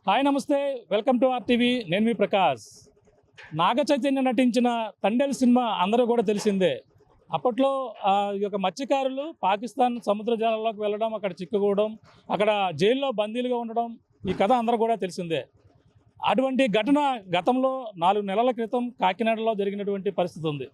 Hi నమస్తే, welcome to RTV. నేను మీ ప్రకాష్. నాగ చైతన్య నటించిన తండేల్ సినిమా అందరూ కూడా తెలిసిందే. అప్పట్లో ఈ యొక్క మత్స్యకారులు పాకిస్తాన్ సముద్ర జలాల్లోకి వెళ్ళడం, అక్కడ చిక్కుకోవడం, అక్కడ జైల్లో బందీలుగా ఉండడం, ఈ కథ అందరూ కూడా తెలిసిందే. అటువంటి ఘటన గతంలో 4 నెలల క్రితం కాకినాడలో జరిగినటువంటి పరిస్థితి ఉంది.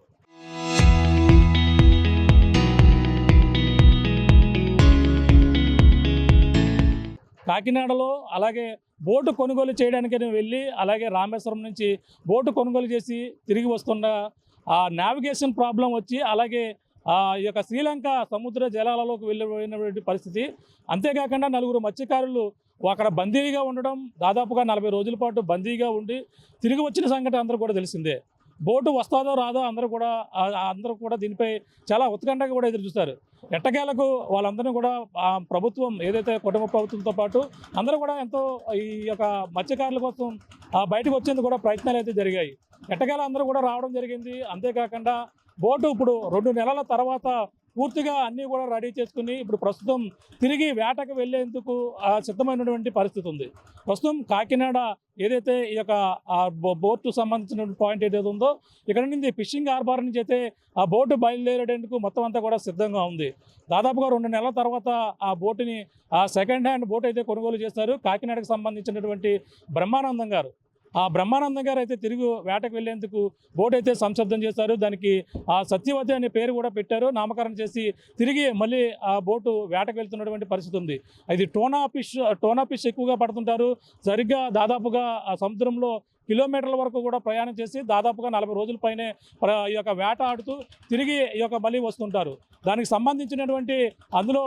కాకినాడలో అలాగే బోటు కొనుగోలు చేయడానికని వెళ్ళి, అలాగే రామేశ్వరం నుంచి బోటు కొనుగోలు చేసి తిరిగి వస్తున్న నావిగేషన్ ప్రాబ్లం వచ్చి, అలాగే ఈ యొక్క శ్రీలంక సముద్ర జలాలలోకి వెళ్ళిపోయినటువంటి పరిస్థితి. అంతేకాకుండా 4 మత్స్యకారులు అక్కడ బందీగా ఉండడం, దాదాపుగా 40 రోజుల పాటు బందీగా ఉండి తిరిగి వచ్చిన సంగతి అందరూ కూడా తెలిసిందే. బోటు వస్తుందో రాదో అందరూ కూడా దీనిపై చాలా ఉత్కంఠగా కూడా ఎదురు చూస్తారు. ఎట్టకేలకు వాళ్ళందరినీ కూడా ప్రభుత్వం ఏదైతే కుటుంబ ప్రభుత్వంతో పాటు అందరూ కూడా ఎంతో ఈ యొక్క మత్స్యకారుల కోసం బయటకు వచ్చేందుకు కూడా ప్రయత్నాలు అయితే జరిగాయి. ఎట్టకేల అందరూ కూడా రావడం జరిగింది. అంతేకాకుండా బోటు ఇప్పుడు 2 నెలల తర్వాత పూర్తిగా అన్నీ కూడా రెడీ చేసుకుని ఇప్పుడు ప్రస్తుతం తిరిగి వేటకు వెళ్ళేందుకు సిద్ధమైనటువంటి పరిస్థితి ఉంది. ప్రస్తుతం కాకినాడ ఏదైతే ఈ యొక్క బోటు సంబంధించిన పాయింట్ ఏదైతే ఉందో, ఇక్కడ నుంచి ఫిషింగ్ హార్బర్ నుంచి అయితే ఆ బోటు బయలుదేరేందుకు మొత్తం అంతా కూడా సిద్ధంగా ఉంది. దాదాపుగా 2 నెలల తర్వాత ఆ బోటుని సెకండ్ హ్యాండ్ బోట్ అయితే కొనుగోలు చేస్తారు. కాకినాడకు సంబంధించినటువంటి బ్రహ్మానందం గారు అయితే తిరిగి వేటకు వెళ్లేందుకు బోట్ అయితే సంసిద్ధం చేశారు. దానికి సత్యవతి అనే పేరు కూడా పెట్టారు. నామకరణం చేసి తిరిగి మళ్ళీ ఆ బోటు వేటకు వెళ్తున్నటువంటి పరిస్థితి ఉంది. ఇది టోనా ఫిష్ ఎక్కువగా పడుతుంటారు. సరిగ్గా దాదాపుగా ఆ సముద్రంలో కిలోమీటర్ల వరకు కూడా ప్రయాణం చేసి దాదాపుగా 40 రోజుల పైనే ఈ యొక్క వేట ఆడుతూ తిరిగి ఈ యొక్క మళ్ళీ వస్తుంటారు. దానికి సంబంధించినటువంటి అందులో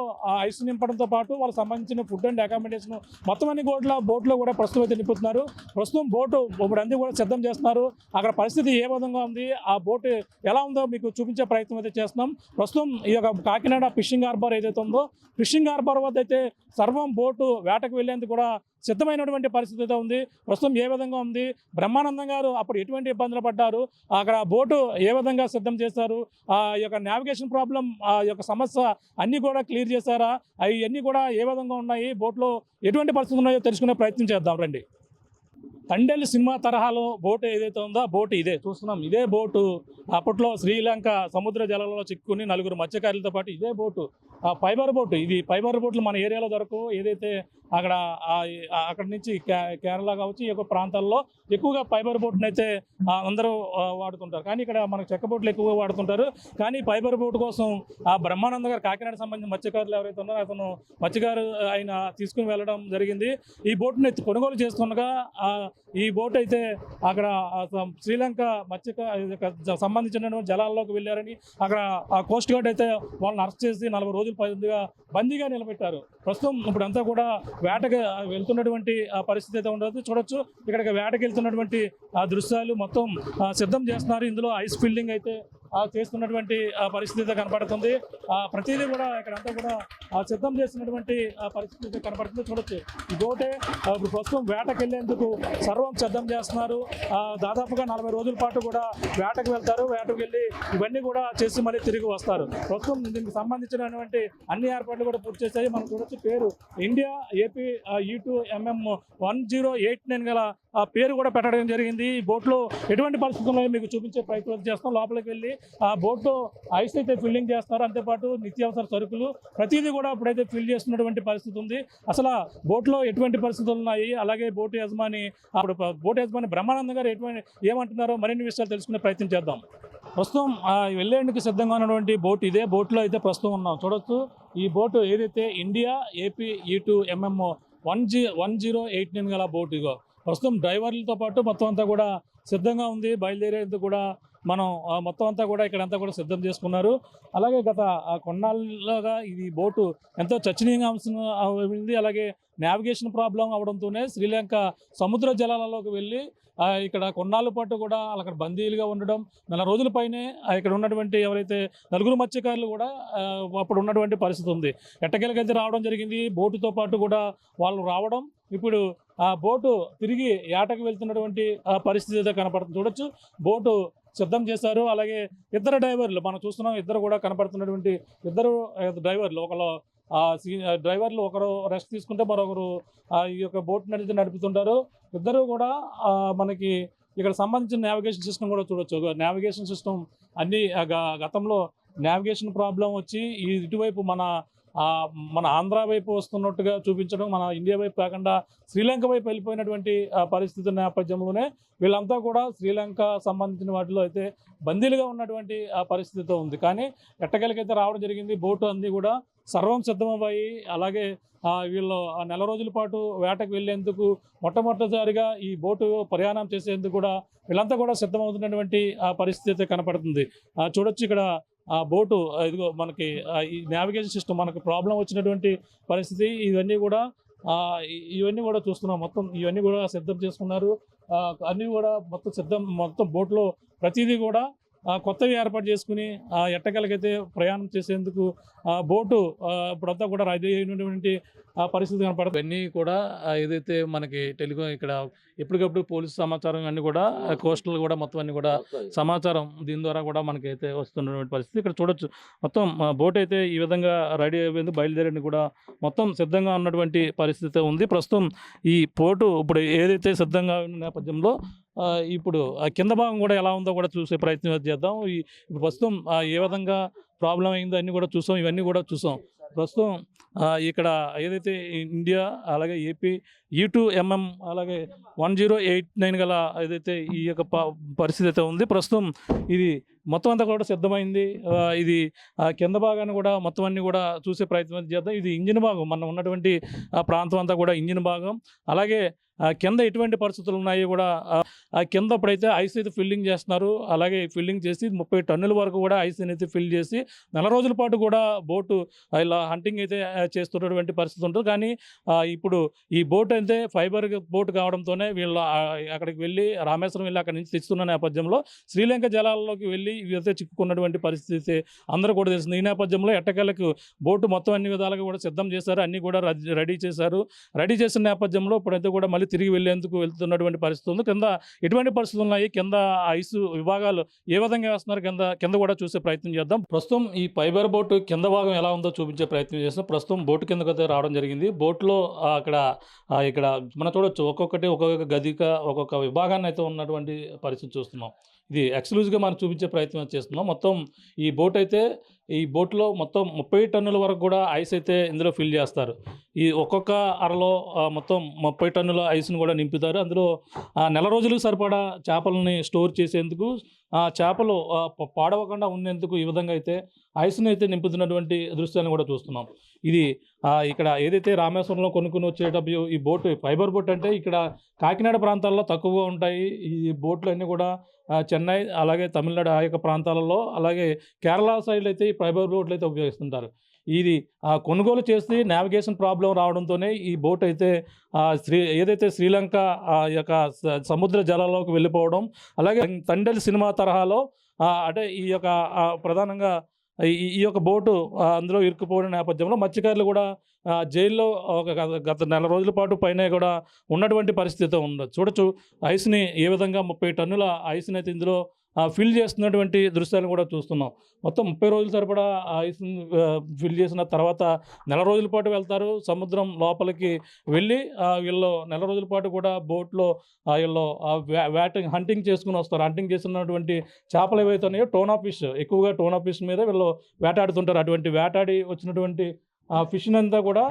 ఐస్ నింపడంతో పాటు వాళ్ళకి సంబంధించిన ఫుడ్ అండ్ అకామిడేషన్ మొత్తం అన్ని బోట్లో కూడా ప్రస్తుతం అయితే నింపుతున్నారు. ప్రస్తుతం బోటు ఇప్పుడు అన్నీ కూడా సిద్ధం చేస్తున్నారు. అక్కడ పరిస్థితి ఏ విధంగా ఉంది, ఆ బోటు ఎలా ఉందో మీకు చూపించే ప్రయత్నం అయితే చేస్తున్నాం. ప్రస్తుతం ఈ యొక్క కాకినాడ ఫిషింగ్ హార్బర్ ఏదైతే ఉందో, ఫిషింగ్ హార్బర్ వద్ద అయితే సర్వం బోటు వేటకు వెళ్ళేందుకు కూడా సిద్ధమైనటువంటి పరిస్థితి అయితే ఉంది. ప్రస్తుతం ఏ విధంగా ఉంది, బ్రహ్మానందం గారు అప్పుడు ఎటువంటి ఇబ్బందులు పడ్డారు, అక్కడ బోటు ఏ విధంగా సిద్ధం చేశారు, ఆ యొక్క నావిగేషన్ ప్రాబ్లం ఆ యొక్క సమస్య అన్నీ కూడా క్లియర్ చేశారా, అవన్నీ కూడా ఏ విధంగా ఉన్నాయి, బోట్లో ఎటువంటి పరిస్థితులు ఉన్నాయో తెలుసుకునే ప్రయత్నం చేద్దాం రండి. తండేల్ సినిమా తరహాలో బోటు ఏదైతే ఉందో ఆ బోటు ఇదే చూస్తున్నాం. ఇదే బోటు అప్పట్లో శ్రీలంక సముద్ర జలాలలో చిక్కుని 4 మత్స్యకారులతో పాటు ఇదే బోటు ఫైబర్ బోటు. ఇది ఫైబర్ బోట్లు మన ఏరియాలో దొరకవు. ఏదైతే అక్కడ నుంచి కేరళ కావచ్చు, ఈ యొక్క ప్రాంతాల్లో ఎక్కువగా ఫైబర్ బోట్ని అయితే అందరూ వాడుతుంటారు. కానీ ఇక్కడ మనకు చెక్క బోట్లు ఎక్కువగా వాడుతుంటారు. కానీ ఫైబర్ బోట్ కోసం బ్రహ్మానంద గారు కాకినాడ సంబంధించిన మత్స్యకారులు ఎవరైతే ఉన్నారో అతను మత్స్యకారు ఆయన తీసుకుని వెళ్ళడం జరిగింది. ఈ బోట్ని కొనుగోలు చేస్తుండగా ఈ బోట్ అయితే అక్కడ శ్రీలంక సంబంధించినటువంటి జలాల్లోకి వెళ్ళారని అక్కడ కోస్ట్ గార్డ్ అయితే వాళ్ళని అరెస్ట్ చేసి 40 రోజుల బందీగా నిలబెట్టారు. ప్రస్తుతం ఇప్పుడంతా కూడా వేటకి వెళ్తున్నటువంటి పరిస్థితి అయితే ఉండదు. చూడొచ్చు ఇక్కడికి వేటకి వెళ్తున్నటువంటి దృశ్యాలు మొత్తం సిద్ధం చేస్తున్నారు. ఇందులో ఐస్ ఫిల్లింగ్ అయితే చేస్తున్నటువంటి పరిస్థితి కనపడుతుంది. ప్రతిదీ కూడా ఇక్కడంతా కూడా సిద్ధం చేస్తున్నటువంటి పరిస్థితి కనపడుతుంది. చూడొచ్చు ఈ బోటే ఇప్పుడు ప్రస్తుతం వేటకు వెళ్ళేందుకు సర్వం సిద్ధం చేస్తున్నారు. దాదాపుగా 40 రోజుల పాటు కూడా వేటకు వెళ్తారు. వేటకు వెళ్ళి ఇవన్నీ కూడా చేసి మళ్ళీ తిరిగి వస్తారు. ప్రస్తుతం దీనికి సంబంధించినటువంటి అన్ని ఏర్పాట్లు కూడా పూర్తి చేశాయి. మనం చూడొచ్చు పేరు ఇండియా ఏపీ E2MM 1089 గల పేరు కూడా పెట్టడం జరిగింది. ఈ బోట్లో ఎటువంటి పరిస్థితుల్లో మీకు చూపించే ప్రయత్నం చేస్తాం. లోపలికి వెళ్ళి ఆ బోట్లో ఐస్ అయితే ఫిల్లింగ్ చేస్తున్నారు. అంతేపాటు నిత్యావసర సరుకులు ప్రతిదీ కూడా ఇప్పుడైతే ఫిల్ చేస్తున్నటువంటి పరిస్థితి ఉంది. అసలు బోట్లో ఎటువంటి పరిస్థితులు ఉన్నాయి, అలాగే బోటు యజమాని బ్రహ్మానందం గారు ఏమంటున్నారో మరిన్ని విషయాలు తెలుసుకునే ప్రయత్నం చేద్దాం. ప్రస్తుతం వెళ్ళేందుకు సిద్ధంగా ఉన్నటువంటి బోట్ ఇదే బోట్లో అయితే ప్రస్తుతం ఉన్నాం. చూడొచ్చు ఈ బోటు ఏదైతే ఇండియా ఏపీ E2MM 1089 గల బోటు ఇగో ప్రస్తుతం డ్రైవర్లతో పాటు మొత్తం అంతా కూడా సిద్ధంగా ఉంది. బయలుదేరేందుకు కూడా మనం మొత్తం అంతా కూడా ఇక్కడంతా కూడా సిద్ధం చేసుకున్నారు. అలాగే గత కొన్నాళ్ళుగా ఇది బోటు ఎంతో చర్చనీయంగా అయింది. అలాగే నావిగేషన్ ప్రాబ్లం అవడంతోనే శ్రీలంక సముద్ర జలాలలోకి వెళ్ళి ఇక్కడ కొన్నాళ్ళ పాటు కూడా అక్కడ బందీలుగా ఉండడం, 4 రోజుల పైనే ఇక్కడ ఉన్నటువంటి ఎవరైతే 4 మత్స్యకారులు కూడా అప్పుడు ఉన్నటువంటి పరిస్థితి ఉంది. ఎట్టకేలకైతే రావడం జరిగింది. బోటుతో పాటు కూడా వాళ్ళు రావడం, ఇప్పుడు ఆ బోటు తిరిగి ఏటకు వెళ్తున్నటువంటి పరిస్థితి అయితే కనపడుతుంది. చూడొచ్చు బోటు సిద్ధం చేశారు. అలాగే ఇద్దరు డ్రైవర్లు మనం చూస్తున్నాం. ఇద్దరు కూడా కనపడుతున్నటువంటి ఇద్దరు డ్రైవర్లు, ఒకళ్ళు డ్రైవర్లు ఒకరు రెస్ట్ తీసుకుంటే మరొకరు ఈ యొక్క బోట్ నడుపుతుంటారు. ఇద్దరు కూడా మనకి ఇక్కడ సంబంధించిన నావిగేషన్ సిస్టమ్ కూడా చూడొచ్చు. నావిగేషన్ సిస్టమ్ అన్ని గతంలో నావిగేషన్ ప్రాబ్లం వచ్చి ఇటువైపు మన ఆంధ్ర వైపు వస్తున్నట్టుగా చూపించడం, మన ఇండియా వైపు కాకుండా శ్రీలంక వైపు వెళ్ళిపోయినటువంటి పరిస్థితి నేపథ్యంలోనే వీళ్ళంతా కూడా శ్రీలంక సంబంధించిన వాటిలో అయితే బందీలుగా ఉన్నటువంటి పరిస్థితితో ఉంది. కానీ ఎట్టకేలకైతే రావడం జరిగింది. బోటు అన్నీ కూడా సర్వం సిద్ధమయ్యి అలాగే వీళ్ళు నెల రోజుల పాటు వేటకు వెళ్ళేందుకు మొట్టమొదటిసారిగా ఈ బోటు ప్రయాణం చేసేందుకు కూడా వీళ్ళంతా కూడా సిద్ధమవుతున్నటువంటి పరిస్థితి అయితే కనపడుతుంది. చూడొచ్చు ఇక్కడ బోటు ఇదిగో మనకి ఈ నావిగేషన్ సిస్టమ్ మనకు ప్రాబ్లం వచ్చినటువంటి పరిస్థితి. ఇవన్నీ కూడా చూస్తున్నాం. మొత్తం ఇవన్నీ కూడా సిద్ధం చేసుకున్నారు. అన్నీ కూడా మొత్తం బోట్లో ప్రతిదీ కూడా కొత్తవి ఏర్పాటు చేసుకుని ఎట్టకేలకైతే ప్రయాణం చేసేందుకు బోటు ఇప్పుడంతా కూడా రెడీ అయినటువంటి పరిస్థితి కనపడుతుంది. ఇవన్నీ కూడా ఏదైతే మనకి ఇక్కడ ఎప్పటికప్పుడు పోలీసు సమాచారం అన్నీ కూడా కోస్టల్ కూడా మొత్తం అన్ని కూడా సమాచారం దీని ద్వారా కూడా మనకైతే వస్తున్నటువంటి పరిస్థితి ఇక్కడ చూడొచ్చు. మొత్తం బోట్ అయితే ఈ విధంగా రెడీ అయిపోయింది, బయలుదేరని కూడా మొత్తం సిద్ధంగా ఉన్నటువంటి పరిస్థితి ఉంది. ప్రస్తుతం ఈ పోర్టు ఇప్పుడు ఏదైతే సిద్ధంగా ఉన్న నేపథ్యంలో ఇప్పుడు కింద భాగం కూడా ఎలా ఉందో కూడా చూసే ప్రయత్నం చేద్దాం. ఇప్పుడు ప్రస్తుతం ఏ విధంగా ప్రాబ్లం అయిందో అన్నీ కూడా చూసాం, ఇవన్నీ కూడా చూసాం. ప్రస్తుతం ఇక్కడ ఏదైతే ఇండియా అలాగే ఏపీ E2MM అలాగే 1089 గల ఏదైతే ఈ యొక్క పరిస్థితి అయితే ఉంది. ప్రస్తుతం ఇది మొత్తం అంతా కూడా సిద్ధమైంది. ఇది కింద భాగాన్ని కూడా మొత్తం అన్ని కూడా చూసే ప్రయత్నం చేద్దాం. ఇది ఇంజిన్ భాగం, మనం ఉన్నటువంటి ప్రాంతం అంతా కూడా ఇంజిన్ భాగం. అలాగే కింద ఎటువంటి పరిస్థితులు ఉన్నాయో కూడా కింద ఇప్పుడైతే ఐస్ అయితే ఫిల్లింగ్ చేస్తున్నారు. అలాగే ఫిల్లింగ్ చేసి 30 టన్నుల వరకు కూడా ఐస్ అయితే ఫిల్ చేసి నెల రోజుల పాటు కూడా బోటు ఇలా హంటింగ్ అయితే చేస్తున్నటువంటి పరిస్థితి ఉంటుంది. కానీ ఇప్పుడు ఈ బోట్ అయితే ఫైబర్ బోట్ కావడంతోనే వీళ్ళు అక్కడికి వెళ్ళి రామేశ్వరం వెళ్ళి అక్కడి నుంచి తెచ్చుతున్న నేపథ్యంలో శ్రీలంక జలాల్లోకి వెళ్ళి ఇవైతే చిక్కుకున్నటువంటి పరిస్థితి అందరూ కూడా తెలిసింది. ఈ నేపథ్యంలో ఎట్టకేలకు బోటు మొత్తం అన్ని విధాలుగా కూడా సిద్ధం చేశారు, అన్నీ కూడా రెడీ చేశారు. రెడీ చేసిన నేపథ్యంలో ఇప్పుడైతే కూడా మళ్ళీ తిరిగి వెళ్లేందుకు వెళ్తున్నటువంటి పరిస్థితి ఉంది. కింద ఎటువంటి పరిస్థితులు ఉన్నాయి, కింద ఐసు విభాగాలు ఏ విధంగా వేస్తున్నారు కింద కూడా చూసే ప్రయత్నం చేద్దాం. ప్రస్తుతం ఈ ఫైబర్ బోటు కింద భాగం ఎలా ఉందో చూపించే ప్రయత్నం చేస్తాం. ప్రస్తుతం బోటు కిందకైతే రావడం జరిగింది. బోట్లో ఇక్కడ మనం చూడొచ్చు ఒక్కొక్క గదిక ఒక్కొక్క విభాగాన్ని అయితే ఉన్నటువంటి పరిస్థితి చూస్తున్నాం. ఇది ఎక్స్క్లూజివ్గా మనం చూపించే ప్రయత్నం చేస్తున్నాం. మొత్తం ఈ బోట్లో మొత్తం 30 టన్నుల వరకు కూడా ఐస్ అయితే ఇందులో ఫిల్ చేస్తారు. ఈ ఒక్కొక్క అరలో మొత్తం 30 టన్నుల ఐస్ను కూడా నింపుతారు. అందులో నెల రోజులకు సరిపడా చేపలని స్టోర్ చేసేందుకు, చేపలు పాడవకుండా ఉండేందుకు ఈ విధంగా అయితే ఐస్ని అయితే నింపుతున్నటువంటి దృశ్యాన్ని కూడా చూస్తున్నాం. ఇది ఇక్కడ ఏదైతే రామేశ్వరంలో కొనుక్కుని వచ్చేటప్పుడు ఈ బోటు ఫైబర్ బోట్ అంటే ఇక్కడ కాకినాడ ప్రాంతాల్లో తక్కువగా ఉంటాయి. ఈ బోట్లు అన్నీ కూడా చెన్నై అలాగే తమిళనాడు ఆ యొక్క ప్రాంతాలలో అలాగే కేరళ సైడ్లో అయితే ఈ ఫైబర్ బోట్లు అయితే ఉపయోగిస్తుంటారు. ఇది కొనుగోలు చేసి నావిగేషన్ ప్రాబ్లం రావడంతోనే ఈ బోట్ అయితే ఏదైతే శ్రీలంక యొక్క సముద్ర జలాల్లోకి వెళ్ళిపోవడం, అలాగే తండేల్ సినిమా తరహాలో అంటే ఈ యొక్క ప్రధానంగా ఈ యొక్క బోటు అందులో ఇరుక్కుపోయిన నేపథ్యంలో మత్స్యకారులు కూడా జైల్లో గత నెల రోజుల పాటు పైన కూడా ఉన్నటువంటి పరిస్థితి ఉండదు. చూడొచ్చు ఐస్ని ఏ విధంగా 30 టన్నుల ఐస్ని అయితే ఇందులో ఫిల్ చేస్తున్నటువంటి దృశ్యాలను కూడా చూస్తున్నాం. మొత్తం 30 రోజుల సరిపడా ఐస్ని ఫిల్ చేసిన తర్వాత నెల రోజుల పాటు వెళ్తారు సముద్రం లోపలికి వెళ్ళి వీళ్ళు నెల రోజుల పాటు కూడా బోట్లో వీళ్ళు హంటింగ్ చేసుకుని వస్తారు. హంటింగ్ చేస్తున్నటువంటి చేపలు ఏవైతే ఉన్నాయో టోనా ఫిష్, ఎక్కువగా టోనా ఫిష్ మీద వీళ్ళు వేటాడుతుంటారు. అటువంటి వేటాడి వచ్చినటువంటి ఫిష్ని అంతా కూడా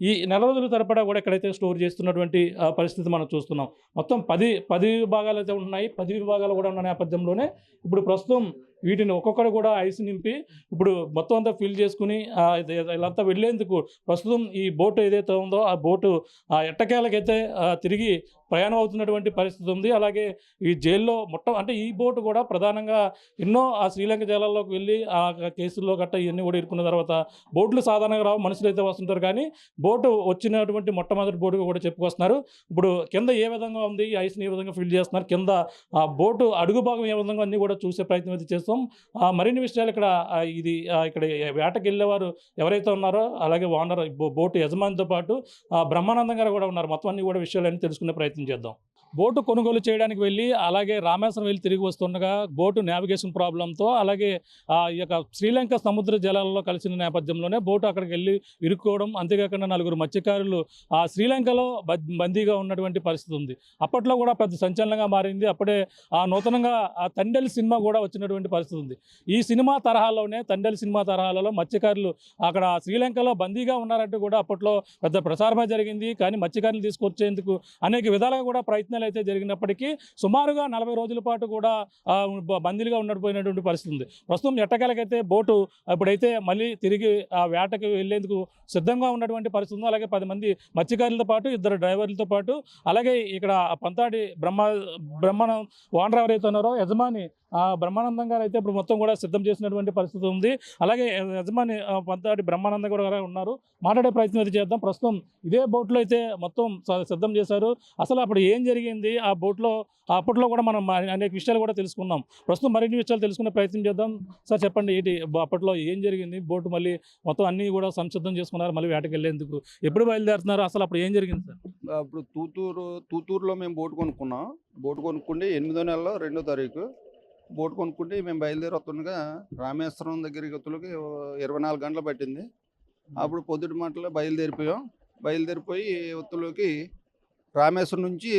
ఈ నెల రోజుల తరపడా కూడా ఎక్కడైతే స్టోర్ చేస్తున్నటువంటి పరిస్థితి మనం చూస్తున్నాం. మొత్తం 10 విభాగాలు అయితే ఉన్నాయి. 10 విభాగాలు కూడా ఉన్న నేపథ్యంలోనే ఇప్పుడు ప్రస్తుతం వీటిని ఒక్కొక్కరు కూడా ఐస్ నింపి ఇప్పుడు మొత్తం అంతా ఫిల్ చేసుకుని వీళ్ళంతా వెళ్ళేందుకు ప్రస్తుతం ఈ బోటు ఏదైతే ఉందో ఆ బోటు ఎట్టకేలకైతే తిరిగి ప్రయాణం అవుతున్నటువంటి పరిస్థితి ఉంది. అలాగే ఈ జైల్లో అంటే ఈ బోటు కూడా ప్రధానంగా ఎన్నో శ్రీలంక జలాల్లోకి వెళ్ళి ఆ కేసుల్లో గట్ట ఇవన్నీ కూడా ఇరుకున్న తర్వాత బోట్లు సాధారణంగా రావు, మనుషులు అయితే వస్తుంటారు. కానీ బోటు వచ్చినటువంటి మొట్టమొదటి బోటుగా కూడా చెప్పుకొస్తున్నారు. ఇప్పుడు కింద ఏ విధంగా ఉంది, ఈ ఐస్ని ఏ విధంగా ఫిల్ చేస్తున్నారు, కింద బోటు అడుగు భాగం ఏ విధంగా అన్నీ కూడా చూసే ప్రయత్నం అయితే చేస్తాం. మరిన్ని విషయాలు ఇక్కడ వేటకి వెళ్ళేవారు ఎవరైతే ఉన్నారో అలాగే ఓనర్ బోటు యజమానితో పాటు బ్రహ్మానందం గారు కూడా ఉన్నారు. మొత్తం అన్ని కూడా విషయాలన్నీ తెలుసుకునే ప్రయత్నం చేద్దాం. బోటు కొనుగోలు చేయడానికి వెళ్ళి అలాగే రామేశ్వరం వెళ్ళి తిరిగి వస్తుండగా బోటు నావిగేషన్ ప్రాబ్లంతో అలాగే ఈ యొక్క శ్రీలంక సముద్ర జలాలలో కలిసిన నేపథ్యంలోనే బోటు అక్కడికి వెళ్ళి ఇరుక్కోవడం, అంతేకాకుండా నలుగురు మత్స్యకారులు ఆ శ్రీలంకలో బందీగా ఉన్నటువంటి పరిస్థితి ఉంది. అప్పట్లో కూడా పెద్ద సంచలనంగా మారింది. అప్పుడే నూతనంగా తండేల్ సినిమా కూడా వచ్చినటువంటి పరిస్థితి ఉంది. ఈ సినిమా తరహాలోనే తండేల్ సినిమా తరహాలలో మత్స్యకారులు అక్కడ శ్రీలంకలో బందీగా ఉన్నారంటూ కూడా అప్పట్లో పెద్ద ప్రచారమే జరిగింది. కానీ మత్స్యకారులు తీసుకొచ్చేందుకు అనేక విధాలుగా కూడా ప్రయత్నాలు అయితే జరిగినప్పటికీ సుమారుగా 40 రోజుల పాటు కూడా బందీలుగా ఉండకపోయినటువంటి పరిస్థితి ఉంది. ప్రస్తుతం ఎట్టకేలకైతే బోటు ఇప్పుడైతే మళ్ళీ తిరిగి వేటకి వెళ్లేందుకు సిద్ధంగా ఉన్నటువంటి పరిస్థితి ఉంది. అలాగే 10 మంది మత్స్యకారులతో పాటు 2 డ్రైవర్లతో పాటు అలాగే ఇక్కడ పంతాడి బ్రహ్మానందం ఓనర్ ఎవరైతే ఉన్నారో యజమాని బ్రహ్మానందం గారు అయితే ఇప్పుడు మొత్తం కూడా సిద్ధం చేసినటువంటి పరిస్థితి ఉంది. అలాగే యజమాని పంతాడి బ్రహ్మానందం కూడా ఉన్నారు. మాట్లాడే ప్రయత్నం అయితే చేద్దాం. ప్రస్తుతం ఇదే బోట్లో అయితే మొత్తం సిద్ధం చేశారు. అసలు అప్పుడు ఏం జరిగింది ఆ బోట్లో, అప్పట్లో కూడా మనం అనేక విషయాలు కూడా తెలుసుకున్నాం. ప్రస్తుతం మరిన్ని విషయాలు తెలుసుకునే ప్రయత్నం చేద్దాం. సార్ చెప్పండి, ఏంటి అప్పట్లో ఏం జరిగింది? బోటు మళ్ళీ మొత్తం అన్నీ కూడా సంసిద్ధం చేసుకున్నారు మళ్ళీ వేటకి వెళ్ళేందుకు. ఎప్పుడు బయలుదేరుతున్నారు? అసలు అప్పుడు ఏం జరిగింది సార్? అప్పుడు తూతూరులో మేము బోటు కొనుక్కున్నాం. బోటు కొనుక్కుంటే 8వ నెలలో 2వ తారీఖు బోటు కొనుక్కుంటే మేము బయలుదేరి వస్తుండగా రామేశ్వరం దగ్గరికి వత్తులకి 24 గంటలు పట్టింది. అప్పుడు పొద్దుటి మాటలో బయలుదేరిపోయి వత్తులోకి రామేశ్వరం నుంచి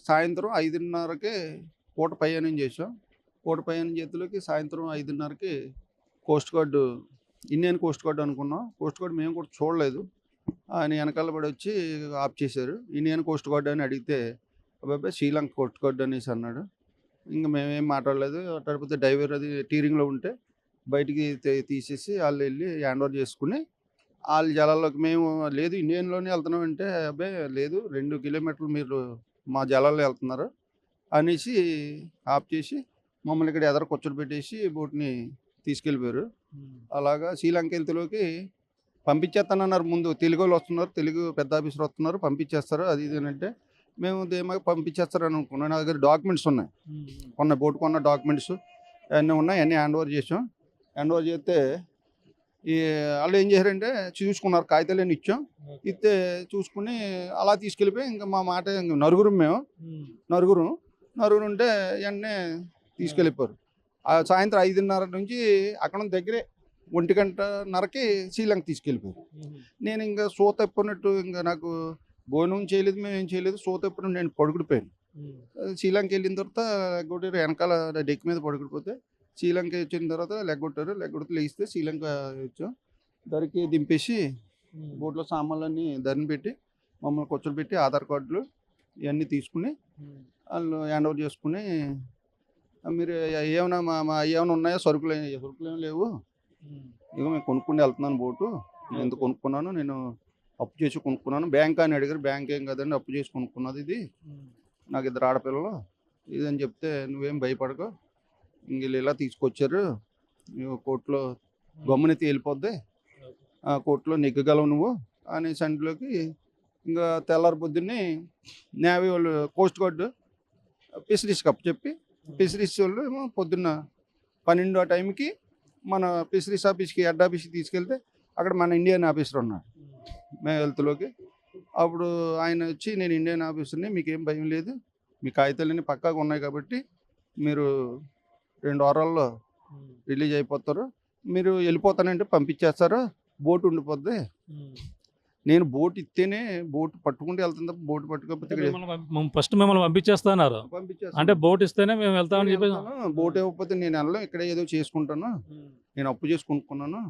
సాయంత్రం 5:30కి పూట ప్రయాణం చేసాం. పూట ప్రయాణం చేతులకి సాయంత్రం 5:30కి coast guard, Indian coast guard అనుకున్నాం. కోస్ట్ గార్డు మేము కూడా చూడలేదు. ఆయన వెనకాల పడి వచ్చి ఆఫ్ చేశారు. ఇండియన్ కోస్ట్ గార్డు అని అడిగితే అబ్బాయి శ్రీలంక కోస్ట్ గార్డు అనేసి అన్నాడు. ఇంకా మేమేం మాట్లాడలేదు. కాకపోతే డ్రైవర్ అది టీరింగ్లో ఉంటే బయటికి తీసేసి వాళ్ళు వెళ్ళి హ్యాండ్ ఓవర్ చేసుకుని వాళ్ళ జలాల్లోకి మేము లేదు ఇండియన్లోనే వెళ్తున్నామంటే అబ్బాయి లేదు 2 కిలోమీటర్లు మీరు మా జలాల్లో వెళ్తున్నారు అనేసి ఆఫ్ చేసి మమ్మల్ని ఇక్కడ ఎదర కూర్చోబెట్టేసి బోట్ని తీసుకెళ్ళిపోయారు. అలాగా శ్రీలంక వెళ్తేలోకి పంపించేస్తానన్నారు. ముందు తెలుగు వాళ్ళు వస్తున్నారు, తెలుగు పెద్ద ఆఫీసర్ వస్తున్నారు, పంపించేస్తారు అది ఇది అంటే మేము ధీమాగా పంపించేస్తారని అనుకున్నాం. నా దగ్గర డాక్యుమెంట్స్ ఉన్నాయి, బోట్ కొన్న డాక్యుమెంట్స్ అన్నీ ఉన్నాయి. అన్నీ హ్యాండ్ ఓవర్ చేసాం. హ్యాండ్ ఓవర్ చేస్తే వాళ్ళు ఏం చేశారంటే చూసుకున్నారు, కాగితాలు ఇచ్చాం. ఇస్తే చూసుకుని అలా తీసుకెళ్ళిపోయి ఇంకా మా మాట నలుగురు ఉంటే వెంటనే తీసుకెళ్ళిపోయారు. సాయంత్రం 5:30 నుంచి అక్కడ దగ్గరే 1:30కి శ్రీలంక తీసుకెళ్ళిపోయారు. నేను ఇంకా సోత ఎప్పుడున్నట్టు ఇంకా నాకు భోజనం చేయలేదు, మేము ఏం చేయలేదు. సోత ఎప్పుడు నేను పడుకుడిపోయాను. శ్రీలంక వెళ్ళిన తర్వాత లెగ్గొట్టారు, వెనకాల డెక్ మీద పడుకుడిపోతే శ్రీలంక వచ్చిన తర్వాత లెగ్గొడితే లేస్తే శ్రీలంక వచ్చాం. ధరికి దింపేసి బోట్లో సామాన్లన్నీ ధరని పెట్టి మమ్మల్ని కూర్చోబెట్టి ఆధార్ కార్డులు ఇవన్నీ తీసుకుని వాళ్ళు హ్యాండ్ ఓవర్ చేసుకుని మీరు ఏమైనా ఏమైనా ఉన్నాయో సరుకులు ఏమి లేవు, ఇక మేము కొనుక్కుని వెళ్తున్నాను బోటు, నేను ఎంత కొనుక్కున్నాను, నేను అప్పు చేసి కొనుక్కున్నాను. బ్యాంక్ అని అడిగారు. బ్యాంక్ ఏం కదండి, అప్పు చేసి కొనుక్కున్నది, ఇది నాకు 2 ఆడపిల్లలు ఇది అని చెప్తే నువ్వేం భయపడకు, ఇంక ఇలా తీసుకొచ్చారు, కోర్టులో గమ్మునెత్తి వెళ్ళిపోద్ది, కోర్టులో నెగ్గగలవు నువ్వు అనే సండిలోకి ఇంకా తెల్లారి పొద్దున్నే నేవీ వాళ్ళు కోస్ట్ గార్డు ఫిషరీస్కి అప్పు చెప్పి ఫిషరీస్ వాళ్ళు ఏమో పొద్దున్న 12 ఆ టైంకి మన ఫిషరీస్ ఆఫీస్కి హెడ్ ఆఫీస్కి తీసుకెళ్తే అక్కడ మన ఇండియన్ ఆఫీసర్ ఉన్నాడు మేము హెల్త్లోకి. అప్పుడు ఆయన వచ్చి నేను ఇండియన్ ఆఫీసర్ని, మీకేం భయం లేదు, మీ కాగితాలన్నీ పక్కాగా ఉన్నాయి కాబట్టి మీరు 2 వారాల్లో రిలీజ్ అయిపోతారు, మీరు వెళ్ళిపోతానంటే పంపించేస్తారు, బోటు ఉండిపోద్ది. నేను బోట్ ఇస్తేనే బోటు పట్టుకుంటూ వెళ్తాను తప్ప బోటు పట్టుకోకపోతే ఫస్ట్ మిమ్మల్ని పంపించేస్తున్నారు. అంటే బోట్ ఇస్తేనే మేము వెళ్తామని చెప్పి, బోట్ ఇవ్వకపోతే నేను వెళ్ళను, ఇక్కడ ఏదో చేసుకుంటాను, నేను అప్పు చేసి కొనుక్కున్నాను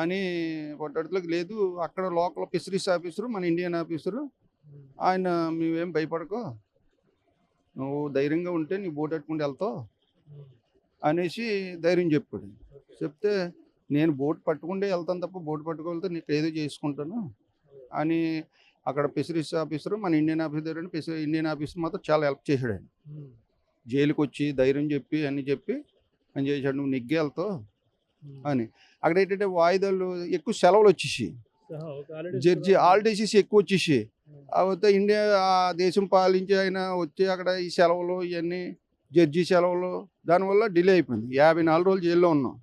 అని కొట్టడానికి లేదు. అక్కడ లోకల్ ఫిషరీస్ ఆఫీసరు, మన ఇండియన్ ఆఫీసరు ఆయన, మేమేం భయపడకో, నువ్వు ధైర్యంగా ఉంటే నీ బోట్ పెట్టుకుంటూ వెళ్తావు అనేసి ధైర్యం చెప్పాడు. చెప్తే నేను బోట్ పట్టుకుంటే వెళ్తాను తప్ప బోట్ పట్టుకోవాలితే నీకు ఏదో చేసుకుంటాను అని అక్కడ ఫిషరీస్ ఆఫీసరు, మన ఇండియన్ ఆఫీసర్ అని ఇండియన్ ఆఫీసర్ మాత్రం చాలా హెల్ప్ చేశాడు. ఆయన జైలుకి వచ్చి ధైర్యం చెప్పి అన్నీ చెప్పి అని చేశాడు, నువ్వు నెగ్గి వెళ్తావు అని. అక్కడ ఏంటంటే వాయిదాలు ఎక్కువ సెలవులు వచ్చేసి జడ్జి హాలిడేస్ ఎక్కువ వచ్చేసి అవతే ఇండియా దేశం పాలించి ఆయన వచ్చి అక్కడ ఈ సెలవులు ఇవన్నీ జడ్జి సెలవులు దానివల్ల డిలే అయిపోయింది. 54 రోజులు జైల్లో ఉన్నాం.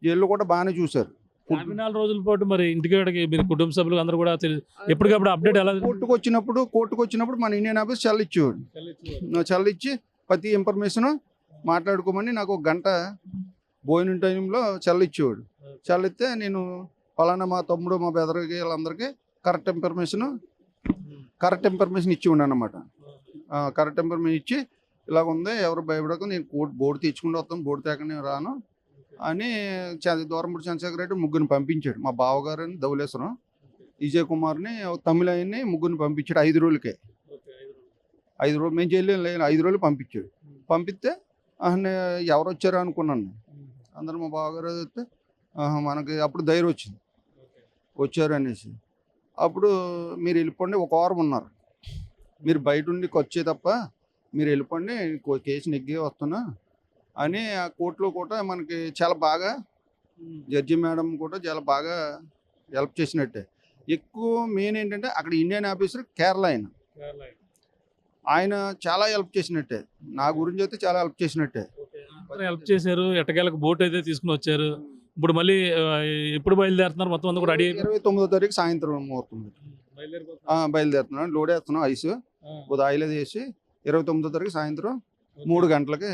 జైల్లో కూడా బాగానే చూశారు. 4 రోజుల పాటు మరి ఇంటికి మీరు కుటుంబ సభ్యులు అందరూ కూడా ఎప్పటికప్పుడు అప్డేట్ ఎలా కోర్టుకు వచ్చినప్పుడు మన ఇండియన్ ఆఫీస్ చల్లిచ్చేవాడు. చల్లిచ్చి ప్రతి ఇన్ఫర్మేషన్ మాట్లాడుకోమని నాకు ఒక గంట భోజనం టైంలో చల్లిచ్చేవాడు. చల్లిస్తే నేను పలానా మా తమ్ముడు మా బెదర్కి వీళ్ళందరికీ కరెక్ట్ ఇన్ఫర్మేషన్ ఇచ్చి ఉన్నాను అనమాట. కరెక్ట్ ఇన్ఫర్మేషన్ ఇచ్చి ఇలాగ ఉంది, ఎవరు భయపడకు, నేను బోర్డు తెచ్చుకుంటూ వస్తాను, బోర్డు తేక నేను రాను అని దూరంపూడి చంద్రశేఖర్ రెడ్డి ముగ్గురిని పంపించాడు. మా బావగారిని ధవళేశ్వరం, విజయ్ కుమార్ని, తమిళ ఆయన్ని ముగ్గురిని పంపించాడు 5 రోజులకే. 5 రోజులు మేము చేయలేము, 5 రోజులు పంపించాడు. పంపిస్తే ఎవరు వచ్చారా అనుకున్నాను. అందరూ మా బావగారు వస్తే మనకి అప్పుడు ధైర్యం వచ్చింది, వచ్చారు అనేసి. అప్పుడు మీరు వెళ్ళిపోండి, 1 వారం ఉన్నారు, మీరు బయట ఉండి వచ్చే తప్ప మీరు వెళ్ళిపోండి, కేసు నెగ్గి వస్తున్నా అని ఆ కోర్టులో కూడా మనకి చాలా బాగా జడ్జి మేడం కూడా చాలా బాగా హెల్ప్ చేసినట్టే. ఎక్కువ మెయిన్ ఏంటంటే అక్కడ ఇండియన్ ఆఫీసర్ కేరళ ఆయన చాలా హెల్ప్ చేసినట్టే, నా గురించి అయితే చాలా హెల్ప్ చేసినట్టే. హెల్ప్ చేశారు. ఎట్టకేలకు బోట్ అయితే తీసుకుని వచ్చారు. ఇప్పుడు మళ్ళీ ఎప్పుడు బయలుదేరుతున్నారు? మొత్తం అంతా కూడా రెడీ 29వ తారీఖు సాయంత్రం ముహూర్తం బయలుదేరుతున్నాను. లోడ్ వేస్తున్నాం ఐస్, కొద్ది ఆయిల్ అది వేసి 29వ తారీఖు సాయంత్రం 3 గంటలకి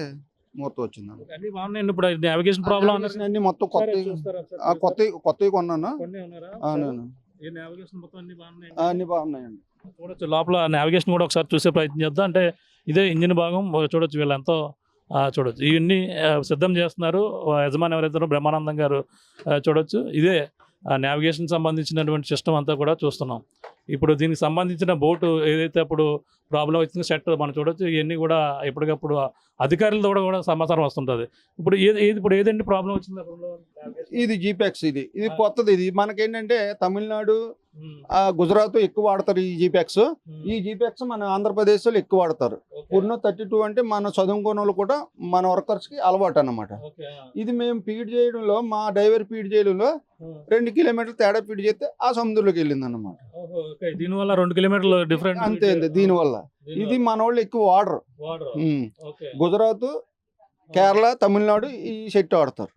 ముహూర్తం వచ్చింది. అన్ని బాగున్నాయండి. ఇప్పుడు నావిగేషన్ ప్రాబ్లం అన్ని మొత్తం కొత్తవి కొన్నాను. అన్ని బాగున్నాయండి. చూడొచ్చు లోపల నావిగేషన్ కూడా ఒకసారి చూసే ప్రయత్నం చేద్దాం. అంటే ఇదే ఇంజిన్ భాగం చూడొచ్చు, వీళ్ళు ఎంతో చూడొచ్చు ఇవన్నీ సిద్ధం చేస్తున్నారు. యజమాని ఎవరైతే బ్రహ్మానందం గారు చూడొచ్చు. ఇదే నావిగేషన్ సంబంధించినటువంటి సిస్టమ్ అంతా కూడా చూస్తున్నాం. ఇప్పుడు దీనికి సంబంధించిన బోటు ఏదైతే అప్పుడు ప్రాబ్లం వచ్చిందో సెట్ మనం చూడొచ్చు. ఇవన్నీ కూడా ఎప్పటికప్పుడు అధికారులతో కూడా సమాచారం వస్తుంటుంది. ఇప్పుడు ఏదండి ప్రాబ్లం వచ్చింది? ఇది జీపాక్స్, ఇది కొత్తది. ఇది మనకేంటంటే తమిళనాడు, గుజరాత్ ఎక్కువ వాడతారు ఈ జీపాక్స్. ఈ జీపాక్స్ మన ఆంధ్రప్రదేశ్ లో ఎక్కువ వాడతారు. పూర్ణ 32 అంటే మన చదువుకున్న వాళ్ళు కూడా మన వర్కర్స్ కి అలవాటు అన్నమాట. ఇది మేము ఫీడ్ చేయడంలో, మా డ్రైవర్ ఫీడ్ చేయడంలో 2 కిలోమీటర్లు తేడా ఫీడ్ చేస్తే ఆ సముద్రంలోకి వెళ్ళింది అన్నమాట. దీనివల్ల 2 కిలోమీటర్లు డిఫరెంట్ అంతే. దీనివల్ల ఇది మన వాళ్ళు ఎక్కువ వాడరు. గుజరాత్, కేరళ, తమిళనాడు ఈ సెట్ వాడతారు.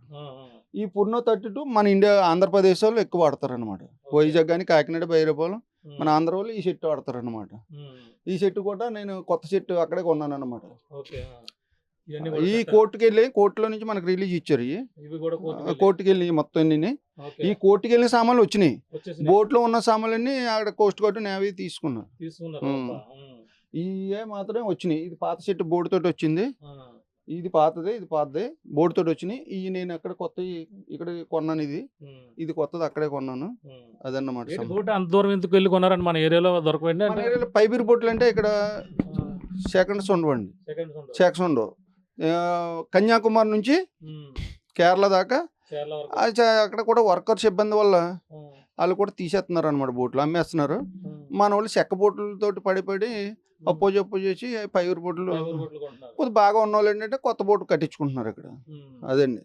ఈ పూర్ణ 32 మన ఇండియా ఆంధ్రప్రదేశ్ వాళ్ళు ఎక్కువ వాడతారు అనమాట. వైజాగ్ కానీ, కాకినాడ, బైరపాలెం మన ఆంధ్ర వాళ్ళు ఈ సెట్ వాడతారు అనమాట. ఈ సెట్ కూడా నేను కొత్త సెట్ అక్కడే కొన్నాను అనమాట. ఈ కోర్టులో నుంచి మనకు రిలీజ్ ఇచ్చారు. కోర్టుకి వెళ్ళి మొత్తం ఈ కోర్టుకి వెళ్ళిన సామాన్లు వచ్చినాయి. బోట్ లో ఉన్న సామాన్లన్నీ అక్కడ కోస్ట్ గార్డ్, నేవీ తీసుకున్నారు. ఇవే మాత్రమే వచ్చినాయి. ఇది పాత సెట్ బోర్డు తోటి వచ్చింది. ఇది పాతదే బోర్డు తోటి వచ్చినాయి. ఇవి నేను అక్కడ కొత్త ఇక్కడ కొన్నాను. ఇది కొత్తది అక్కడే కొన్నాను. అదన్నమాట. అంత దూరం ఎందుకు వెళ్ళి కొన్నారని మన ఏరియాలో దొరకండి. పైబీర్ బోట్లు అంటే ఇక్కడ సెకండ్స్ ఉండవండి. సెకండ్స్ ఉండవు. కన్యాకుమారి నుంచి కేరళ దాకా అక్కడ కూడా వర్కర్స్ ఇబ్బంది వల్ల వాళ్ళు కూడా తీసేస్తున్నారు అనమాట. బోట్లు అమ్మేస్తున్నారు. మన వాళ్ళు చెక్క బోట్లతో పడి అప్పో చేసి పైబీర్ బోట్లు కొద్ది బాగా ఉన్న వాళ్ళు ఏంటంటే కొత్త బోట్ కట్టించుకుంటున్నారు ఇక్కడ. అదండి.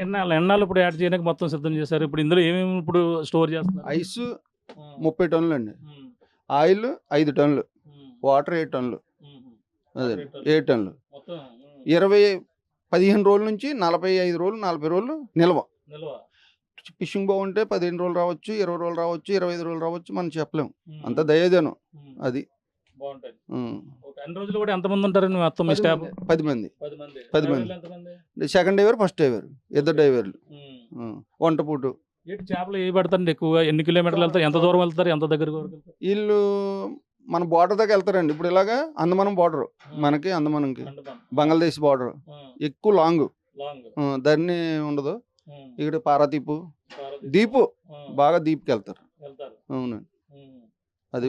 ఎన్నాళ్ళు ఇప్పుడు యాడ్ చేయడానికి మొత్తం సిద్ధం చేశారు. ఇప్పుడు ఇందులో ఏమేమి ఇప్పుడు స్టోర్ చేస్తున్నారు? ఐస్ 30 టన్నులు అండి, ఆయిల్ 5 టన్నులు, వాటర్ 7 టన్నులు, అదే 7 టన్నులు. 15 రోజుల నుంచి 45 రోజులు 40 రోజులు నిల్వ. ఫిషింగ్ బాగుంటే 15 రోజులు రావచ్చు, 20 రోజులు రావచ్చు, 25 రోజులు రావచ్చు, మనం చెప్పలేము. అంత దయదేనం. అది రోజులు కూడా ఎంతమంది ఉంటారు? 10 మంది. సెకండ్ డ్రైవర్, ఫస్ట్ డ్రైవర్, 2 డ్రైవర్లు, వంట పూటు. చేపలు ఏ పడతారండి ఎక్కువగా? ఎన్ని కిలోమీటర్లు వెళ్తారు? ఎంత దూరం వెళ్తారు? ఎంత దగ్గర? వీళ్ళు మన బార్డర్ దాకా వెళ్తారండి. ఇప్పుడు ఇలాగా అందమనం బార్డర్, మనకి అందమనంకి బంగ్లాదేశ్ బార్డర్ ఎక్కువ లాంగ్, దాన్ని ఉండదు. ఇక్కడ పారాదీపు, దీపు బాగా దీపుకి వెళ్తారు. అవునండి. అది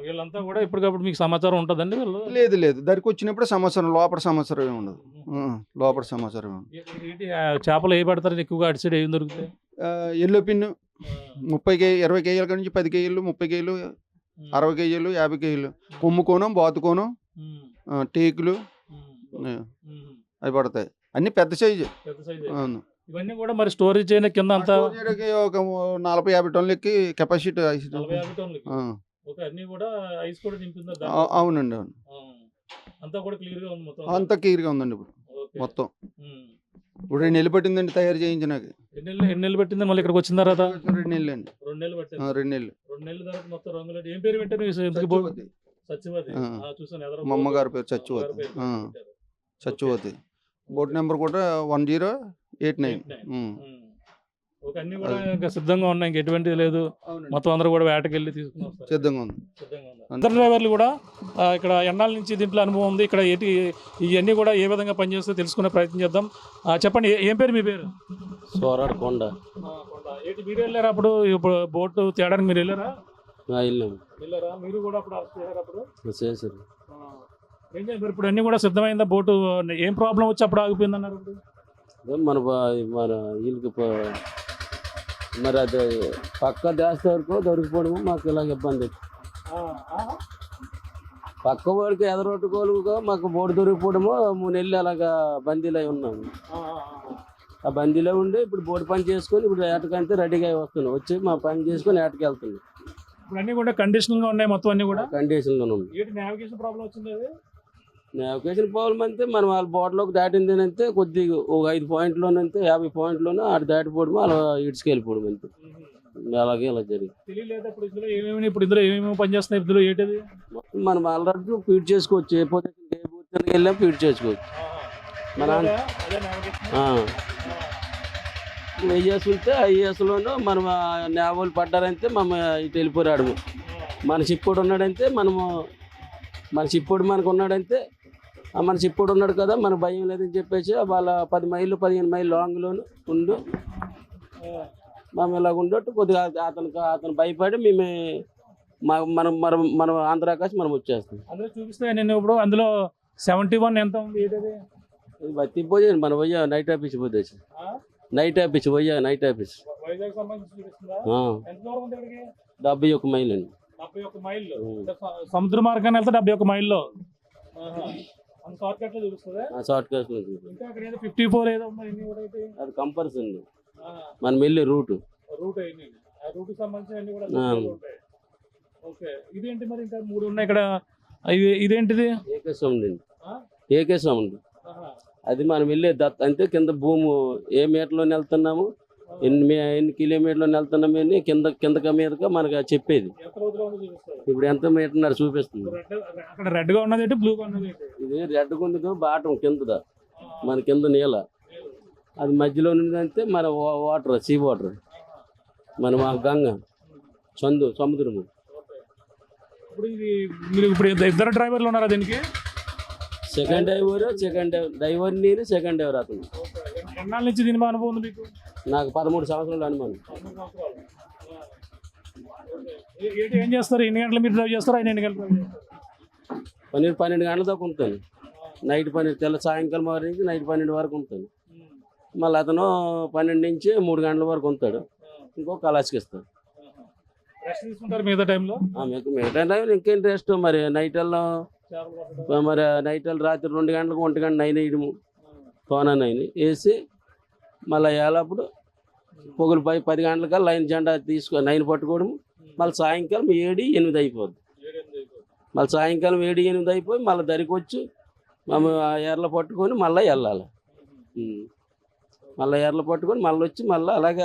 వీళ్ళంతా కూడా ఇప్పటికప్పుడు మీకు సమాచారం ఉంటుందండి? లేదు, దానికి వచ్చినప్పుడు సమాచారం, లోపల సమాచారం ఏమి ఉండదు. లోపల సమాచారం చేపలు ఏ పడతారు ఎక్కువగా? అటు సైడ్ ఏం దొరుకుతాయి? ఎల్లో పిన్ 20 కేజీల నుంచి 10 కేజీలు, 30 కేజీలు, 60 కేజీలు, 50 కేజీలు, కొమ్ముకోనం, బాతుకోనం, టేకులు అవి పడతాయి. అన్ని పెద్ద సైజు. అవును. ఇవన్నీ కూడా మరి స్టోరేజ్ చేయని కింద అంతా ఒక 40-50 టన్నులకి కెపాసిటీ. అవునండి. అవును. అంతా క్లియర్గా ఉందండి ఇప్పుడు. మొత్తం. ఇప్పుడు 2 నెలలు పట్టిందండి తయారు చేయించినాక. ఎన్ని నెలలు పెట్టింది మళ్ళీ ఇక్కడికి వచ్చిన తర్వాత? 2 నెలలు అండి. 2 నెలలు పట్టింది. 2 నెలలు. 2 నెలల తర్వాత మొత్తం రంగులు ఏం పేరు పెట్టారు ఇంతకి? సత్యవతి. సత్యవతి. చూసాను ఎదురు మా అమ్మగారి పేరు సత్యవతి. సత్యవతి. బోట్ నెంబర్ కూడా 1089. ఓకే, అన్ని కూడా ఇంకా సిద్ధంగా ఉన్నాయి, ఇంక ఎటువంటిది లేదు. మొత్తం అందరూ కూడా వేటకి వెళ్ళి తీసుకుని వస్తారు. సిద్ధంగా ఉంది. అందరు డ్రైవర్లు కూడా ఇక్కడ ఎన్నాళ్ళ నుంచి దీంట్లో అనుభవం ఉంది, ఇక్కడ ఇవన్నీ కూడా ఏ విధంగా పనిచేస్తే తెలుసుకునే ప్రయత్నం చేద్దాం. చెప్పండి, ఏం పేరు మీ పేరు? సోరాడు కొండ. మీరు వెళ్ళారా అప్పుడు? ఇప్పుడు బోటు తేడానికి మీరు వెళ్ళారా? వెళ్ళారా మీరు కూడా? అప్పుడు చేశారు. ఏం చేశారు ఇప్పుడు? అన్ని కూడా సిద్ధమైందా బోటు? ఏం ప్రాబ్లం వచ్చి అప్పుడు ఆగిపోయింది అన్నారు? మన వీళ్ళకి మరి అది పక్క దేశ వరకు దొరికిపోవడము మాకు ఇలాగ ఇబ్బంది. పక్క వాడికి ఎదరొట్టుకోలుగా మాకు బోటు దొరికిపోవడము 3 నెలలు అలాగా బందీలో ఉన్నాము. ఆ బందీలో ఉండి ఇప్పుడు బోటు పని చేసుకొని ఇప్పుడు ఏటకంటే రెడీగా వస్తున్నాం. వచ్చి మా పని చేసుకొని ఏటకి వెళ్తున్నాం. ఇప్పుడు అన్ని కూడా కండిషన్గా ఉన్నాయి మొత్తం అన్ని కూడా కండిషన్లో ఉంది. నావిగేషన్ ప్రాబ్లం వచ్చింది. నావిగేషన్ ప్రాబ్లం అంటే మనం వాళ్ళ బోట్లోకి దాటిందేనంటే కొద్దిగా ఒక 5 పాయింట్లోనంతే 50 పాయింట్లోనే ఆడు దాటిపోవడం అలా ఇడ్చుకెళ్ళిపోవడం అంతే. అలాగే ఇలా జరిగింది. తెలియలేదు ఇప్పుడు ఇందులో ఏమేమి పని చేస్తున్నాయి? ఇందులో ఏంటిది మనం ఆల్రెడీ ఫీడ్ చేసుకోవచ్చు. ఏ పొజిషన్ ఏ పొజిషన్కి వెళ్ళాం ఫీడ్ చేసుకోవచ్చు. మన ఐఏఎస్ ఉంటే ఐఏఎస్లోనూ మనం నేవలు పడ్డారంటే మనం ఇటు వెళ్ళిపోరాడు. మన షిప్పుడు ఉన్నాడంటే మన షిప్పుడు మనకు ఉన్నాడంటే మన షిప్పుడు ఉన్నాడు కదా, మన భయం లేదని చెప్పేసి వాళ్ళ 10 మైళ్ళు 15 మైళ్ళు లాంగ్లోను ఉండు మేము ఇలాగ ఉండొట్టు కొద్దిగా అతను భయపడి మేము మనం మనం మనం ఆంధ్రాకాశం మనం వచ్చేస్తాం. అందులో చూపిస్తే నేను ఇప్పుడు అందులో 71 ఎంత ఉంది? ఏంటది? బతి పోయాను మన పోయా నైట్ ఆఫీస్ పోతే నైట్ ఆఫీస్ పోయా నైట్ ఆఫీస్ 71 మైళ్ళు అండి. 71 మైళ్ళు సముద్ర మార్గాన్ని వెళ్తే 71 మైల్లో షార్ట్ కట్ లో చూపిస్తుంది. షార్ట్ కట్ లో ఇంకా అక్కడ 54 ఏదో ఉంది. అది కంపల్సరీ ఉంది. మనం వెళ్ళే రూట్ అయింది. ఆ రూట్ సంబంధించి అన్ని కూడా ఉంటాయి. ఓకే, ఇదేంటి మరి? ఇంకా 3 ఉన్నాయి ఇక్కడ. ఇదేంటిది? ఏకే సౌండ్ అండి. ఏకే సౌండ్ అది మనం వెళ్ళే అంటే కింద భూమి ఏ మీటర్లో వెళ్తున్నాము, ఎన్ని కిలోమీటర్లో వెళ్తున్నాము అని కింద మీదగా మనకు చెప్పేది. ఇప్పుడు ఎంత మీటర్ చూపిస్తుంది. అక్కడ రెడ్ గా ఉన్నది, బ్లూ గా ఉన్నది. ఇది రెడ్ గుండదు బాటం కింద మన కింద నీళ్ళ, అది మధ్యలో ఉన్నదంటే మన వాటర్ సీ వాటర్, మన గంగ సముద్రము. ఇప్పుడు మీరు ఇద్దరు డ్రైవర్లు ఉన్నారా దీనికి? సెకండ్ డ్రైవర్ నేను సెకండ్ డ్రైవర్ అతను. ఎన్నాళ్ళ నుంచి దీని అనుభవం ఉంది మీకు? నాకు 13 సంవత్సరాలు అనుమానం. ఏం చేస్తారు? ఎన్ని గంటలు మీరు డ్రైవ్ చేస్తారు? ఆయన ఎన్ని గంటలు డ్రైవ్ చేస్తారు? 12 గంటల దాకా ఉంటాను. నైట్ 12 సాయంకాలం వరకు నుంచి నైట్ 12 వరకు ఉంటాను. మళ్ళీ అతను 12 నుంచి 3 గంటల వరకు ఉంటాడు. ఇంకో కలాస్కి ఇస్తాడు. రెస్ట్ తీసుకుంటారు మిగతా టైంలో? మిగతా టైంలో ఇంకేం రెస్ట్. మరి నైట్లో రాత్రి 2 గంటలకు 1 గంట 9 వేయడము, తోనా 9 వేసి మళ్ళీ వేళప్పుడు పొగులు 10 గంటలకి లైన్ జెండా 9 పట్టుకోవడము. మళ్ళీ సాయంకాలం 7, 8 అయిపోద్ది. మళ్ళీ సాయంకాలం 7, 8 అయిపోయి మళ్ళీ దరికి వచ్చి మేము ఎర్రలు పట్టుకొని మళ్ళీ వెళ్ళాలి. మళ్ళీ ఎర్రలు పట్టుకొని మళ్ళీ వచ్చి మళ్ళీ అలాగే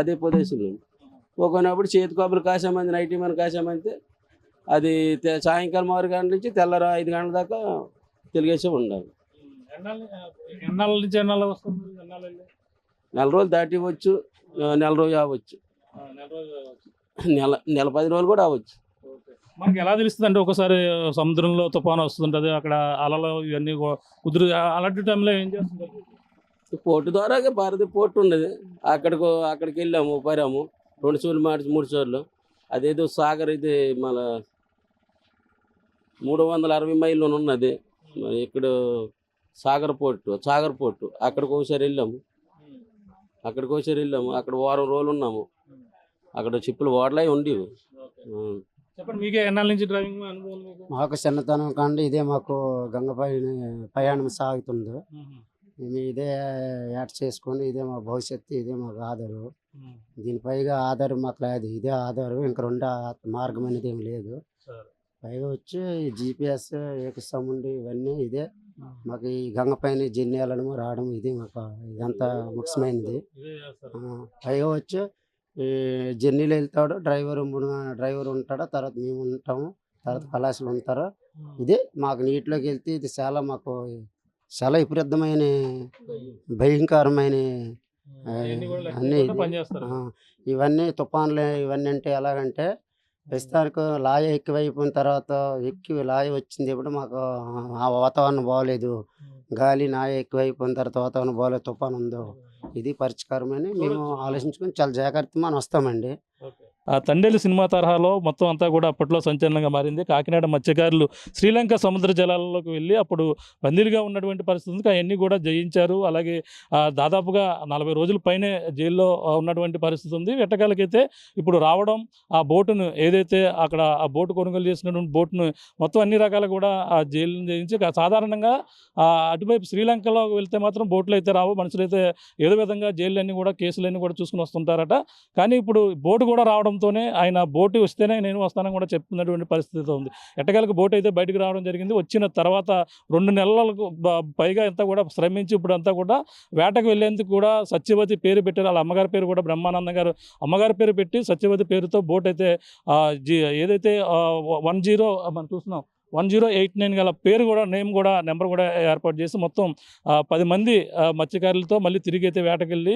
అదే ప్రదేశంలో ఒకనప్పుడు చేతి కొబ్బరి కాసామంది, నైట్ మన కాసామంతే అది సాయంకాలం 6 గంటల నుంచి తెల్లర 5 గంటల దాకా తిరిగేసే ఉండాలి. నెల రోజులు దాటి ఇవ్వచ్చు, నెల రోజు అవ్వచ్చు, నెల 10 రోజులు కూడా అవ్వచ్చు. మనకి ఎలా తెలుస్తుంది అంటే ఒకసారి సముద్రంలో తుఫాను వస్తుంటుంది, అక్కడ అలలు ఇవన్నీ కుదురు, అలాంటి టైంలో ఏం చేస్తుంటారు? పోర్టు ద్వారా భారత పోర్టు ఉండదు. అక్కడికి వెళ్ళాము, పారాము 2 సార్లు 3 సార్లు. అదేదో సాగర్ ఇది మన 360 మైళ్ళు ఉన్నది. ఇక్కడ సాగర్ పోర్టు అక్కడికి ఒకసారి వెళ్ళాము. అక్కడ వారం రోజులు ఉన్నాము. అక్కడ చిప్పులు ఓడలై ఉండేవి. చెప్పండి, మీకే ఎన్నాళ్ళ నుంచి డ్రైవింగ్ అనుభవం? మాకు చిన్నతనం కాండి ఇదే మాకు గంగపై ప్రయాణం సాగుతుంది. మేము ఇదే యాడ్ చేసుకొని ఇదే మా భవిష్యత్తు, ఇదే మాకు ఆధారు. దీనిపైగా ఆధారం మాకు లేదు, ఇదే ఆధారం. ఇంకా 2 మార్గం అనేది ఏమి లేదు. పైగా వచ్చి GPS ఏకసముండి ఇవన్నీ ఇదే మాకు ఈ గంగ పైన జర్నీ వెళ్ళడము రావడం ఇది మాకు ఇదంతా ముఖ్యమైనది. పైగా వచ్చి ఈ జర్నీలో వెళ్తాడు డ్రైవర్ ఉంటాడు, తర్వాత మేము ఉంటాము, తర్వాత కళాశాలు ఉంటారు. ఇదే మాకు నీటిలోకి వెళ్తే ఇది మాకు చాలా విపరీతమైన భయంకరమైన అన్నీ ఇవన్నీ తుఫాన్లు ఇవన్నీ అంటే ఎలాగంటే ప్రస్తుతానికి లాయ ఎక్కువైపోయిన తర్వాత లాయ వచ్చింది ఇప్పుడు మాకు ఆ వాతావరణం బాగోలేదు, గాలి నాయ ఎక్కువైపోయిన తర్వాత వాతావరణం బాగోలేదు, తుఫాన్ ఉందో ఇది పరిష్కారమని మేము ఆలోచించుకొని చాలా జాగ్రత్తగా మనం వస్తామండి. ఆ తండేలు సినిమా తరహాలో మొత్తం అంతా కూడా అప్పట్లో సంచలనంగా మారింది. కాకినాడ మత్స్యకారులు శ్రీలంక సముద్ర జలాల్లోకి వెళ్ళి అప్పుడు బందీలుగా ఉన్నటువంటి పరిస్థితి అవన్నీ కూడా జయించారు. అలాగే దాదాపుగా 40 రోజుల పైనే జైల్లో ఉన్నటువంటి పరిస్థితి ఉంది. ఎట్టకాలకైతే ఇప్పుడు రావడం ఆ బోటును ఏదైతే అక్కడ ఆ బోటు కొనుగోలు చేసినటువంటి బోటును మొత్తం అన్ని రకాలు కూడా ఆ జైలును జయించి సాధారణంగా అటువైపు శ్రీలంకలో వెళ్తే మాత్రం బోట్లు అయితే రావు, మనుషులు అయితే ఏదో విధంగా జైళ్ళన్నీ కూడా కేసులన్నీ కూడా చూసుకుని వస్తుంటారట. కానీ ఇప్పుడు బోటు కూడా రావడంతోనే ఆయన బోటు వస్తేనే నేను వస్తానని కూడా చెప్తున్నటువంటి పరిస్థితి ఉంది. ఎట్టకాలకు బోటు అయితే బయటకు రావడం జరిగింది. వచ్చిన తర్వాత 2 నెలలకు పైగా అంతా కూడా శ్రమించి ఇప్పుడు అంతా కూడా వేటకు వెళ్ళేందుకు కూడా సత్యవతి పేరు పెట్టారు. వాళ్ళ అమ్మగారి పేరు కూడా బ్రహ్మానందం గారు అమ్మగారి పేరు పెట్టి సత్యవతి పేరుతో బోట్ అయితే ఏదైతే 10 మనం చూస్తున్నాం 1089 గల పేరు కూడా నెంబర్ కూడా ఏర్పాటు చేసి మొత్తం 10 మంది మత్స్యకారులతో మళ్ళీ తిరిగి అయితే వేటకెళ్ళి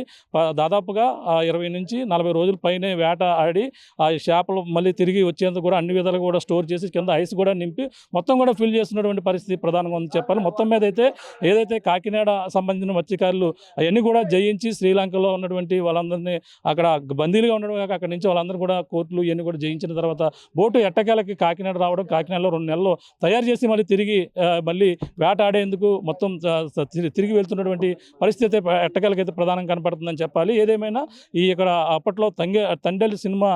దాదాపుగా 20 నుంచి 40 రోజుల పైనే వేట ఆడి ఆ చేపలు మళ్ళీ తిరిగి వచ్చేందుకు కూడా అన్ని విధాలుగా కూడా స్టోర్ చేసి కింద ఐస్ కూడా నింపి మొత్తం కూడా ఫిల్ చేస్తున్నటువంటి పరిస్థితి ప్రధానంగా ఉంది చెప్పాలి. మొత్తం మీద అయితే ఏదైతే కాకినాడ సంబంధించిన మత్స్యకారులు అవన్నీ కూడా జయించి శ్రీలంకలో ఉన్నటువంటి వాళ్ళందరినీ అక్కడ బందీలుగా ఉండడం కాక అక్కడి నుంచి వాళ్ళందరూ కూడా కోర్టులు ఇవన్నీ కూడా జయించిన తర్వాత బోటు ఎట్టకేలకి కాకినాడ రావడం, కాకినాడలో 2 నెలలు తయారు చేసి మళ్ళీ తిరిగి మళ్ళీ వేట ఆడేందుకు మొత్తం తిరిగి వెళ్తున్నటువంటి పరిస్థితి ఎట్టకేలకైతే ప్రధానంగా కనపడుతుందని చెప్పాలి. ఏదేమైనా ఇక్కడ అప్పట్లో తండేలు సినిమా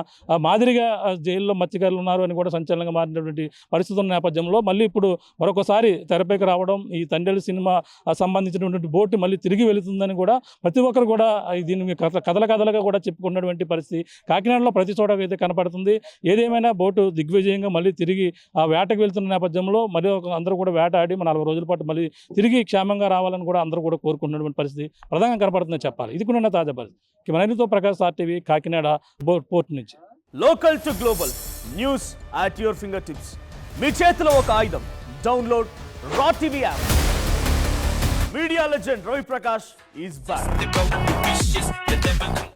మాదిరిగా జైల్లో మత్స్యకారులు ఉన్నారు అని కూడా సంచలనంగా మారినటువంటి పరిస్థితి ఉన్న నేపథ్యంలో మళ్ళీ ఇప్పుడు మరొకసారి తెరపైకి రావడం, ఈ తండేలు సినిమా సంబంధించినటువంటి బోటు మళ్ళీ తిరిగి వెళుతుందని కూడా ప్రతి ఒక్కరు కూడా దీన్ని కథలుగా కూడా చెప్పుకున్నటువంటి పరిస్థితి కాకినాడలో ప్రతి చోట అయితే కనపడుతుంది. ఏదేమైనా బోటు దిగ్విజయంగా మళ్ళీ తిరిగి ఆ వేటకు వెళ్తున్న నేపథ్యంలో మరి అందరూ కూడా వేట ఆడి 40 రోజుల పాటు మళ్ళీ తిరిగి క్షేమంగా రావాలని కూడా అందరూ కూడా కోరుకుంటున్నటువంటి పరిస్థితి ప్రధానంగా కనపడుతుందని చెప్పాలి. ఇది కూడా తాజా పరిస్థితి. మనతో ప్రకాష్ RTV కాకినాడ పోర్ట్ నుంచి. Local to global news at your finger tips. మీ చేతిలో ఒక ఆయుధం. Download Raw TV app. Media legend Ravi Prakash is back.